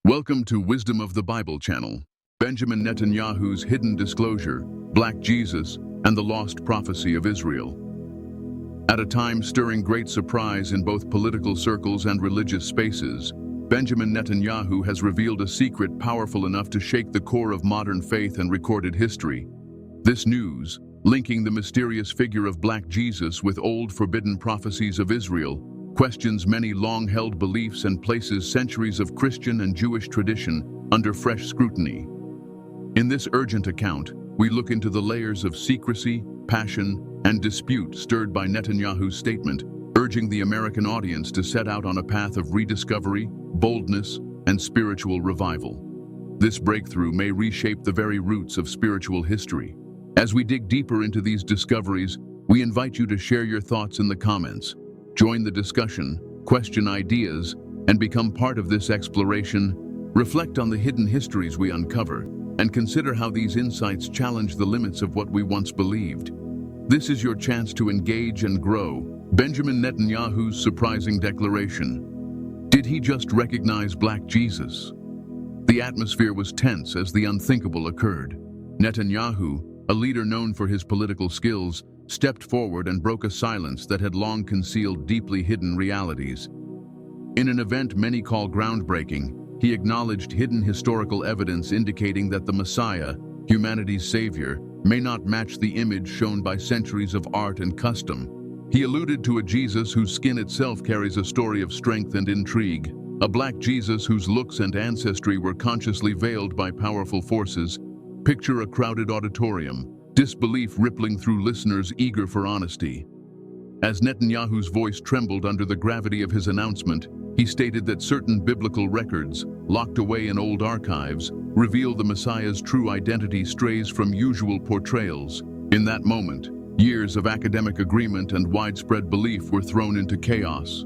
Welcome to Wisdom of the Bible channel. Benjamin Netanyahu's hidden disclosure, Black Jesus, and the lost prophecy of Israel. At a time stirring great surprise in both political circles and religious spaces, Benjamin Netanyahu has revealed a secret powerful enough to shake the core of modern faith and recorded history. This news, linking the mysterious figure of Black Jesus with old forbidden prophecies of Israel, questions many long-held beliefs and places centuries of Christian and Jewish tradition under fresh scrutiny. In this urgent account, we look into the layers of secrecy, passion, and dispute stirred by Netanyahu's statement, urging the American audience to set out on a path of rediscovery, boldness, and spiritual revival. This breakthrough may reshape the very roots of spiritual history. As we dig deeper into these discoveries, we invite you to share your thoughts in the comments. Join the discussion, question ideas, and become part of this exploration. Reflect on the hidden histories we uncover, and consider how these insights challenge the limits of what we once believed. This is your chance to engage and grow. Benjamin Netanyahu's surprising declaration. Did he just recognize Black Jesus? The atmosphere was tense as the unthinkable occurred. Netanyahu, a leader known for his political skills, stepped forward and broke a silence that had long concealed deeply hidden realities. In an event many call groundbreaking, he acknowledged hidden historical evidence indicating that the Messiah, humanity's savior, may not match the image shown by centuries of art and custom. He alluded to a Jesus whose skin itself carries a story of strength and intrigue, a Black Jesus whose looks and ancestry were consciously veiled by powerful forces. Picture a crowded auditorium, disbelief rippling through listeners eager for honesty. As Netanyahu's voice trembled under the gravity of his announcement, he stated that certain biblical records, locked away in old archives, reveal the Messiah's true identity strays from usual portrayals. In that moment, years of academic agreement and widespread belief were thrown into chaos.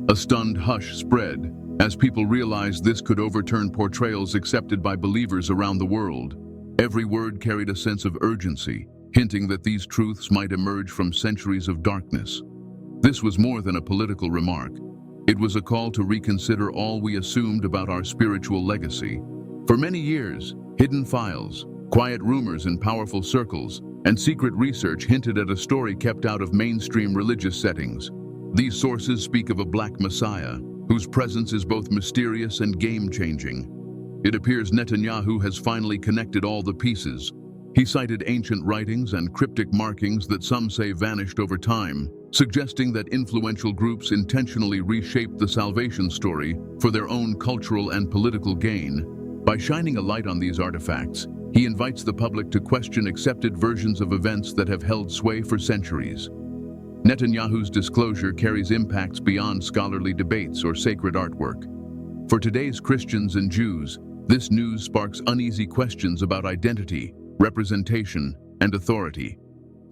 A stunned hush spread as people realized this could overturn portrayals accepted by believers around the world. Every word carried a sense of urgency, hinting that these truths might emerge from centuries of darkness. This was more than a political remark. It was a call to reconsider all we assumed about our spiritual legacy. For many years, hidden files, quiet rumors in powerful circles, and secret research hinted at a story kept out of mainstream religious settings. These sources speak of a Black Messiah, whose presence is both mysterious and game-changing. It appears Netanyahu has finally connected all the pieces. He cited ancient writings and cryptic markings that some say vanished over time, suggesting that influential groups intentionally reshaped the salvation story for their own cultural and political gain. By shining a light on these artifacts, he invites the public to question accepted versions of events that have held sway for centuries. Netanyahu's disclosure carries impacts beyond scholarly debates or sacred artwork. For today's Christians and Jews, this news sparks uneasy questions about identity, representation, and authority.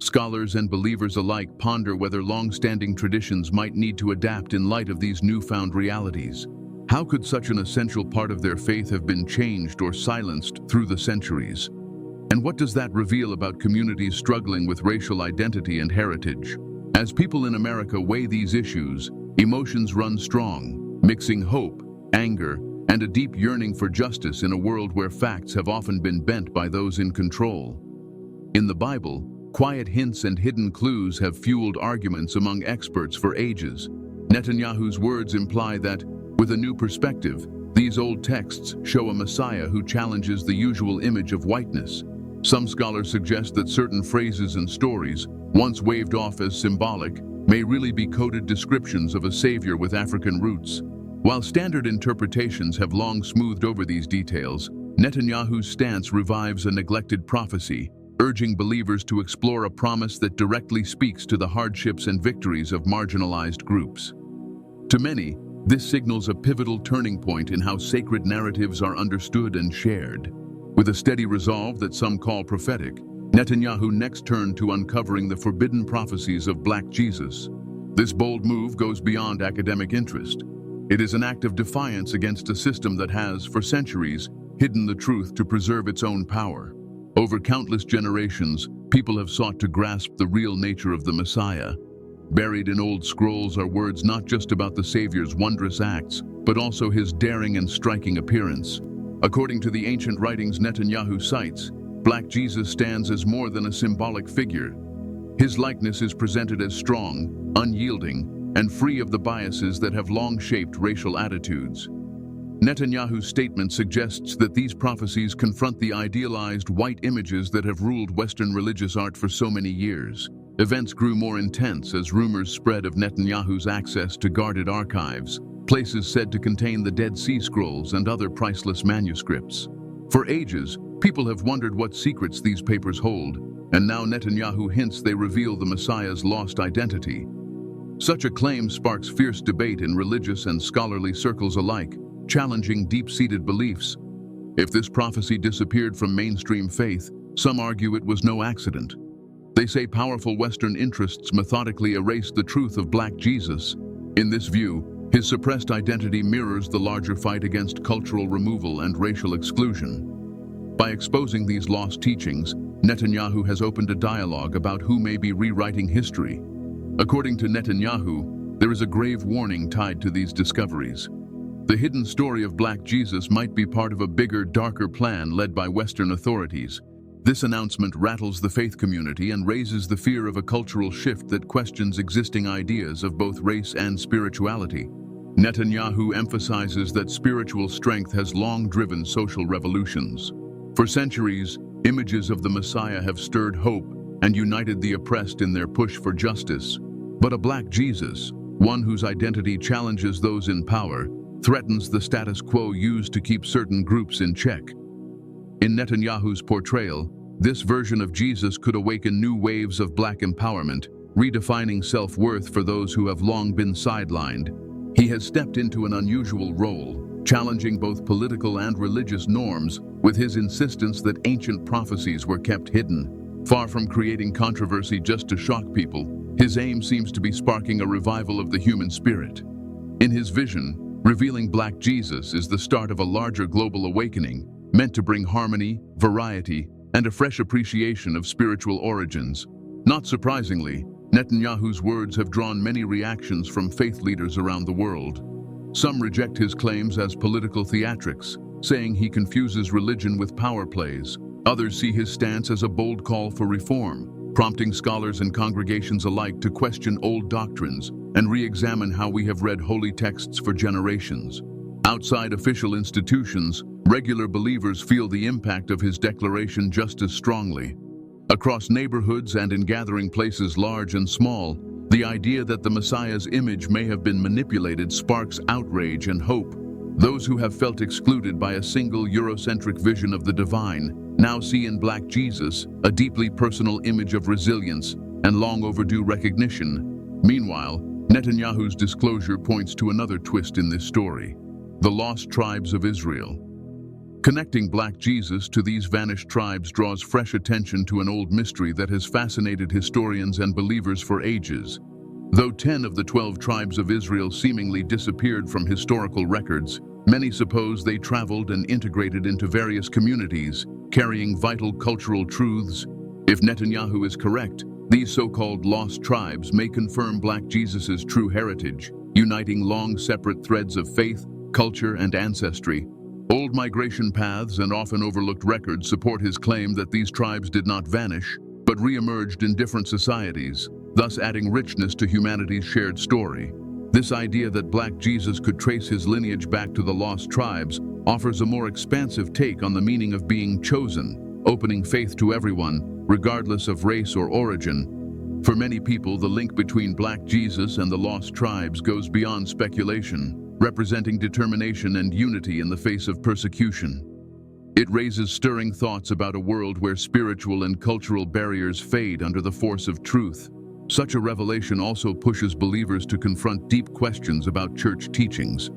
Scholars and believers alike ponder whether long-standing traditions might need to adapt in light of these newfound realities. How could such an essential part of their faith have been changed or silenced through the centuries? And what does that reveal about communities struggling with racial identity and heritage? As people in America weigh these issues, emotions run strong, mixing hope, anger, and a deep yearning for justice in a world where facts have often been bent by those in control. In the Bible, quiet hints and hidden clues have fueled arguments among experts for ages. Netanyahu's words imply that, with a new perspective, these old texts show a Messiah who challenges the usual image of whiteness. Some scholars suggest that certain phrases and stories, once waved off as symbolic, may really be coded descriptions of a savior with African roots. While standard interpretations have long smoothed over these details, Netanyahu's stance revives a neglected prophecy, urging believers to explore a promise that directly speaks to the hardships and victories of marginalized groups. To many, this signals a pivotal turning point in how sacred narratives are understood and shared. With a steady resolve that some call prophetic, Netanyahu next turned to uncovering the forbidden prophecies of Black Jesus. This bold move goes beyond academic interest. It is an act of defiance against a system that has, for centuries, hidden the truth to preserve its own power. Over countless generations, people have sought to grasp the real nature of the Messiah. Buried in old scrolls are words not just about the Savior's wondrous acts, but also his daring and striking appearance. According to the ancient writings Netanyahu cites, Black Jesus stands as more than a symbolic figure. His likeness is presented as strong, unyielding, and free of the biases that have long shaped racial attitudes. Netanyahu's statement suggests that these prophecies confront the idealized white images that have ruled Western religious art for so many years. Events grew more intense as rumors spread of Netanyahu's access to guarded archives, places said to contain the Dead Sea Scrolls and other priceless manuscripts. For ages, people have wondered what secrets these papers hold, and now Netanyahu hints they reveal the Messiah's lost identity. Such a claim sparks fierce debate in religious and scholarly circles alike, challenging deep-seated beliefs. If this prophecy disappeared from mainstream faith, some argue it was no accident. They say powerful Western interests methodically erased the truth of Black Jesus. In this view, his suppressed identity mirrors the larger fight against cultural removal and racial exclusion. By exposing these lost teachings, Netanyahu has opened a dialogue about who may be rewriting history. According to Netanyahu, there is a grave warning tied to these discoveries. The hidden story of Black Jesus might be part of a bigger, darker plan led by Western authorities. This announcement rattles the faith community and raises the fear of a cultural shift that questions existing ideas of both race and spirituality. Netanyahu emphasizes that spiritual strength has long driven social revolutions. For centuries, images of the Messiah have stirred hope and united the oppressed in their push for justice. But a Black Jesus, one whose identity challenges those in power, threatens the status quo used to keep certain groups in check. In Netanyahu's portrayal, this version of Jesus could awaken new waves of Black empowerment, redefining self-worth for those who have long been sidelined. He has stepped into an unusual role, challenging both political and religious norms with his insistence that ancient prophecies were kept hidden. Far from creating controversy just to shock people, his aim seems to be sparking a revival of the human spirit. In his vision, revealing Black Jesus is the start of a larger global awakening, meant to bring harmony, variety, and a fresh appreciation of spiritual origins. Not surprisingly, Netanyahu's words have drawn many reactions from faith leaders around the world. Some reject his claims as political theatrics, saying he confuses religion with power plays. Others see his stance as a bold call for reform, prompting scholars and congregations alike to question old doctrines and re-examine how we have read holy texts for generations. Outside official institutions, regular believers feel the impact of his declaration just as strongly. Across neighborhoods and in gathering places large and small, the idea that the Messiah's image may have been manipulated sparks outrage and hope. Those who have felt excluded by a single Eurocentric vision of the divine now see in Black Jesus a deeply personal image of resilience and long overdue recognition. Meanwhile, Netanyahu's disclosure points to another twist in this story: the lost tribes of Israel. Connecting Black Jesus to these vanished tribes draws fresh attention to an old mystery that has fascinated historians and believers for ages. Though 10 of the 12 tribes of Israel seemingly disappeared from historical records, many suppose they traveled and integrated into various communities, carrying vital cultural truths. If Netanyahu is correct, these so-called lost tribes may confirm Black Jesus's true heritage, uniting long separate threads of faith, culture, and ancestry. Old migration paths and often overlooked records support his claim that these tribes did not vanish, but re-emerged in different societies, thus adding richness to humanity's shared story. This idea that Black Jesus could trace his lineage back to the lost tribes offers a more expansive take on the meaning of being chosen, opening faith to everyone, regardless of race or origin. For many people, the link between Black Jesus and the lost tribes goes beyond speculation, representing determination and unity in the face of persecution. It raises stirring thoughts about a world where spiritual and cultural barriers fade under the force of truth. Such a revelation also pushes believers to confront deep questions about church teachings.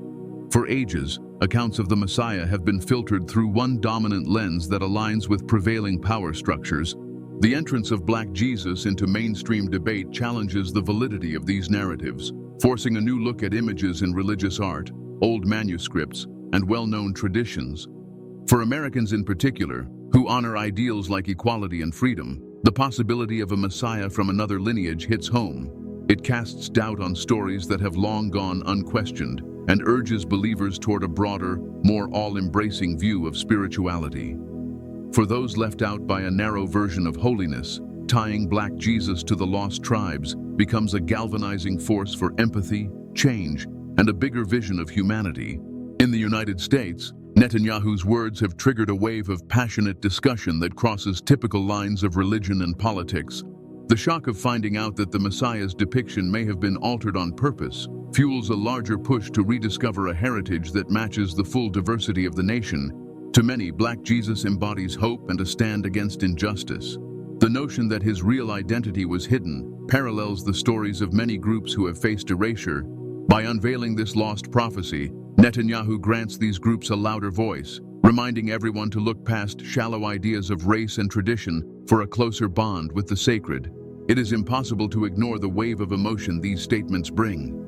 For ages, accounts of the Messiah have been filtered through one dominant lens that aligns with prevailing power structures. The entrance of Black Jesus into mainstream debate challenges the validity of these narratives, forcing a new look at images in religious art, old manuscripts, and well-known traditions. For Americans in particular, who honor ideals like equality and freedom, the possibility of a Messiah from another lineage hits home. It casts doubt on stories that have long gone unquestioned, and urges believers toward a broader, more all-embracing view of spirituality. For those left out by a narrow version of holiness, tying Black Jesus to the lost tribes becomes a galvanizing force for empathy, change, and a bigger vision of humanity. In the United States, Netanyahu's words have triggered a wave of passionate discussion that crosses typical lines of religion and politics. The shock of finding out that the Messiah's depiction may have been altered on purpose fuels a larger push to rediscover a heritage that matches the full diversity of the nation. To many, Black Jesus embodies hope and a stand against injustice. The notion that his real identity was hidden parallels the stories of many groups who have faced erasure. By unveiling this lost prophecy, Netanyahu grants these groups a louder voice, reminding everyone to look past shallow ideas of race and tradition for a closer bond with the sacred. It is impossible to ignore the wave of emotion these statements bring.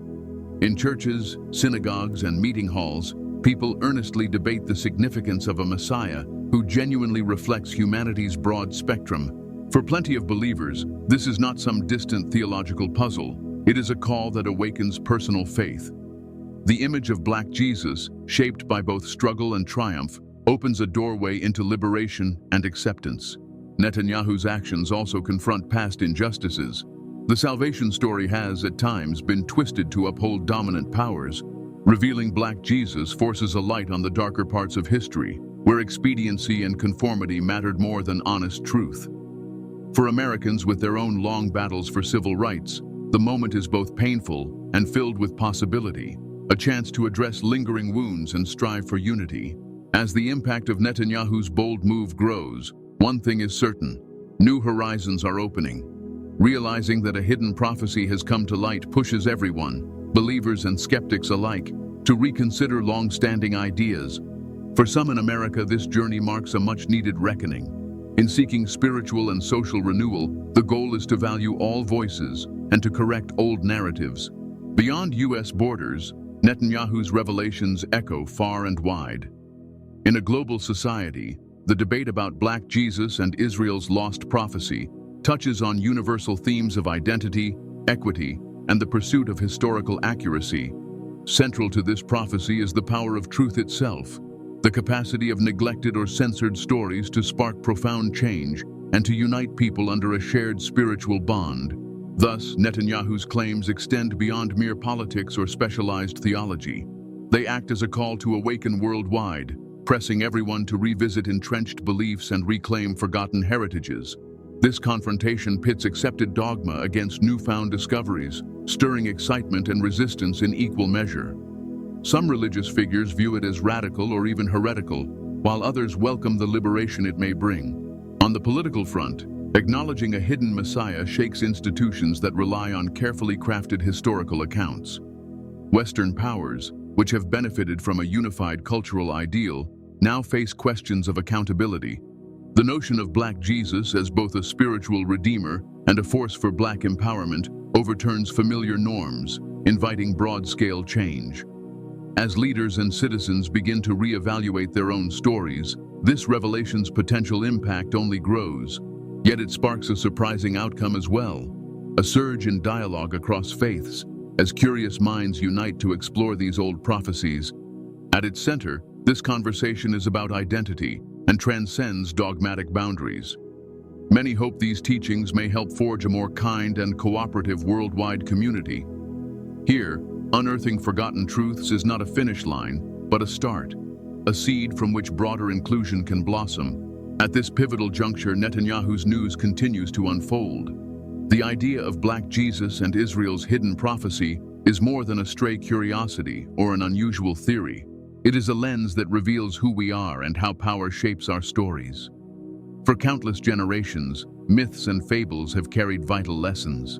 In churches, synagogues, and meeting halls, people earnestly debate the significance of a Messiah who genuinely reflects humanity's broad spectrum. For plenty of believers, this is not some distant theological puzzle. It is a call that awakens personal faith. The image of Black Jesus, shaped by both struggle and triumph, opens a doorway into liberation and acceptance. Netanyahu's actions also confront past injustices. The salvation story has, at times, been twisted to uphold dominant powers. Revealing Black Jesus forces a light on the darker parts of history, where expediency and conformity mattered more than honest truth. For Americans with their own long battles for civil rights, the moment is both painful and filled with possibility, a chance to address lingering wounds and strive for unity. As the impact of Netanyahu's bold move grows, one thing is certain: new horizons are opening. Realizing that a hidden prophecy has come to light pushes everyone, believers and skeptics alike, to reconsider long-standing ideas. For some in America, this journey marks a much-needed reckoning. In seeking spiritual and social renewal, the goal is to value all voices and to correct old narratives. Beyond U.S. borders, Netanyahu's revelations echo far and wide. In a global society, the debate about Black Jesus and Israel's lost prophecy touches on universal themes of identity, equity, and the pursuit of historical accuracy. Central to this prophecy is the power of truth itself, the capacity of neglected or censored stories to spark profound change and to unite people under a shared spiritual bond. Thus, Netanyahu's claims extend beyond mere politics or specialized theology. They act as a call to awaken worldwide, pressing everyone to revisit entrenched beliefs and reclaim forgotten heritages. This confrontation pits accepted dogma against newfound discoveries, stirring excitement and resistance in equal measure. Some religious figures view it as radical or even heretical, while others welcome the liberation it may bring. On the political front, acknowledging a hidden Messiah shakes institutions that rely on carefully crafted historical accounts. Western powers, which have benefited from a unified cultural ideal, now face questions of accountability. The notion of Black Jesus as both a spiritual redeemer and a force for Black empowerment overturns familiar norms, inviting broad-scale change. As leaders and citizens begin to reevaluate their own stories, this revelation's potential impact only grows. Yet it sparks a surprising outcome as well: a surge in dialogue across faiths, as curious minds unite to explore these old prophecies. At its center, this conversation is about identity and transcends dogmatic boundaries. Many hope these teachings may help forge a more kind and cooperative worldwide community. Here, unearthing forgotten truths is not a finish line, but a start, a seed from which broader inclusion can blossom. At this pivotal juncture, Netanyahu's news continues to unfold. The idea of Black Jesus and Israel's hidden prophecy is more than a stray curiosity or an unusual theory. It is a lens that reveals who we are and how power shapes our stories. For countless generations, myths and fables have carried vital lessons.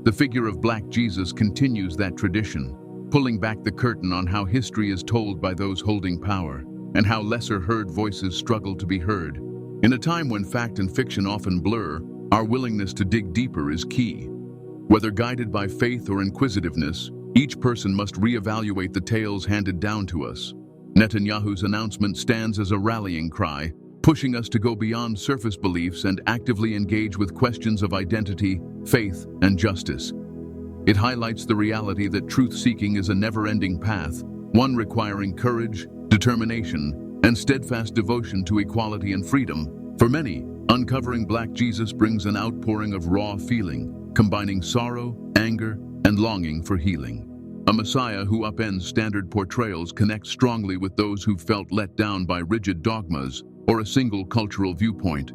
The figure of Black Jesus continues that tradition, pulling back the curtain on how history is told by those holding power, and how lesser-heard voices struggle to be heard. In a time when fact and fiction often blur, our willingness to dig deeper is key. Whether guided by faith or inquisitiveness, each person must reevaluate the tales handed down to us. Netanyahu's announcement stands as a rallying cry, pushing us to go beyond surface beliefs and actively engage with questions of identity, faith, and justice. It highlights the reality that truth-seeking is a never-ending path, one requiring courage, determination, and steadfast devotion to equality and freedom. For many, uncovering Black Jesus brings an outpouring of raw feeling, combining sorrow, anger, and longing for healing. A Messiah who upends standard portrayals connects strongly with those who felt let down by rigid dogmas or a single cultural viewpoint.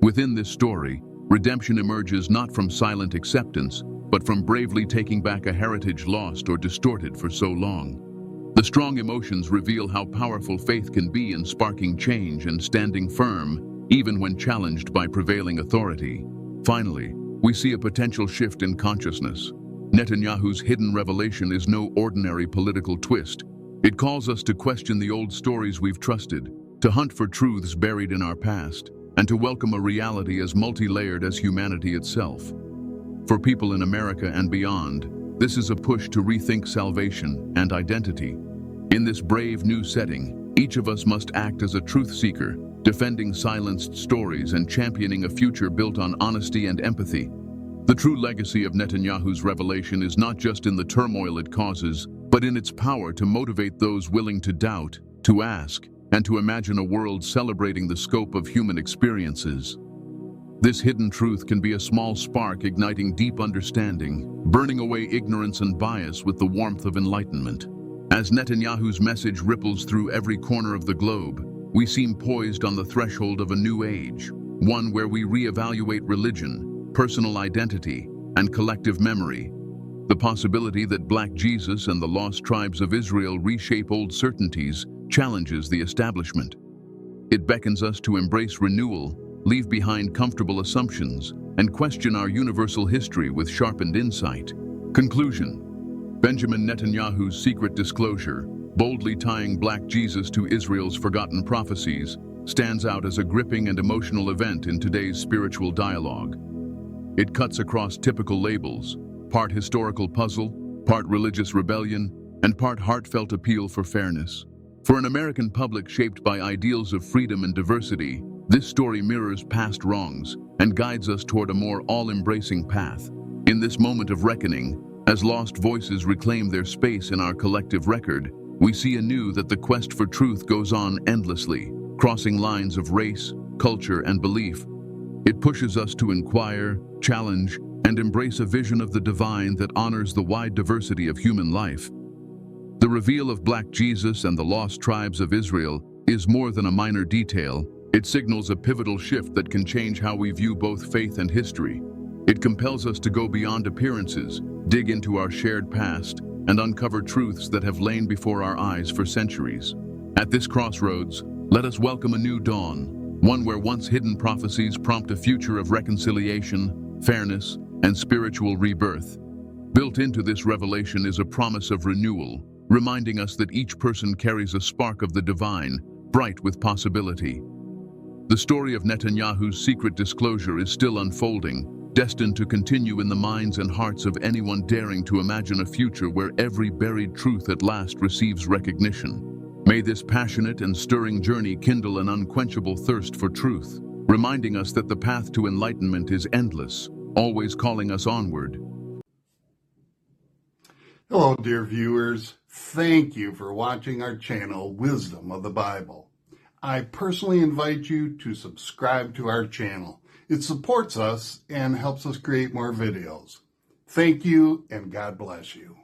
Within this story, redemption emerges not from silent acceptance, but from bravely taking back a heritage lost or distorted for so long. The strong emotions reveal how powerful faith can be in sparking change and standing firm, even when challenged by prevailing authority. Finally, we see a potential shift in consciousness. Netanyahu's hidden revelation is no ordinary political twist. It calls us to question the old stories we've trusted, to hunt for truths buried in our past, and to welcome a reality as multi-layered as humanity itself. For people in America and beyond, this is a push to rethink salvation and identity. In this brave new setting, each of us must act as a truth seeker, defending silenced stories and championing a future built on honesty and empathy. The true legacy of Netanyahu's revelation is not just in the turmoil it causes, but in its power to motivate those willing to doubt, to ask, and to imagine a world celebrating the scope of human experiences. This hidden truth can be a small spark igniting deep understanding, burning away ignorance and bias with the warmth of enlightenment. As Netanyahu's message ripples through every corner of the globe, we seem poised on the threshold of a new age, one where we reevaluate religion, personal identity, and collective memory. The possibility that Black Jesus and the lost tribes of Israel reshape old certainties challenges the establishment. It beckons us to embrace renewal, leave behind comfortable assumptions, and question our universal history with sharpened insight. Conclusion: Benjamin Netanyahu's secret disclosure, boldly tying Black Jesus to Israel's forgotten prophecies, stands out as a gripping and emotional event in today's spiritual dialogue. It cuts across typical labels, part historical puzzle, part religious rebellion, and part heartfelt appeal for fairness. For an American public shaped by ideals of freedom and diversity, this story mirrors past wrongs and guides us toward a more all-embracing path. In this moment of reckoning, as lost voices reclaim their space in our collective record, we see anew that the quest for truth goes on endlessly, crossing lines of race, culture, and belief. It pushes us to inquire, challenge, and embrace a vision of the divine that honors the wide diversity of human life. The reveal of Black Jesus and the lost tribes of Israel is more than a minor detail. It signals a pivotal shift that can change how we view both faith and history. It compels us to go beyond appearances, dig into our shared past, and uncover truths that have lain before our eyes for centuries. At this crossroads, let us welcome a new dawn, one where once hidden prophecies prompt a future of reconciliation, fairness, and spiritual rebirth. Built into this revelation is a promise of renewal, reminding us that each person carries a spark of the divine, bright with possibility. The story of Netanyahu's secret disclosure is still unfolding, destined to continue in the minds and hearts of anyone daring to imagine a future where every buried truth at last receives recognition. May this passionate and stirring journey kindle an unquenchable thirst for truth, reminding us that the path to enlightenment is endless, always calling us onward. Hello, dear viewers. Thank you for watching our channel, Wisdom of the Bible. I personally invite you to subscribe to our channel. It supports us and helps us create more videos. Thank you, and God bless you.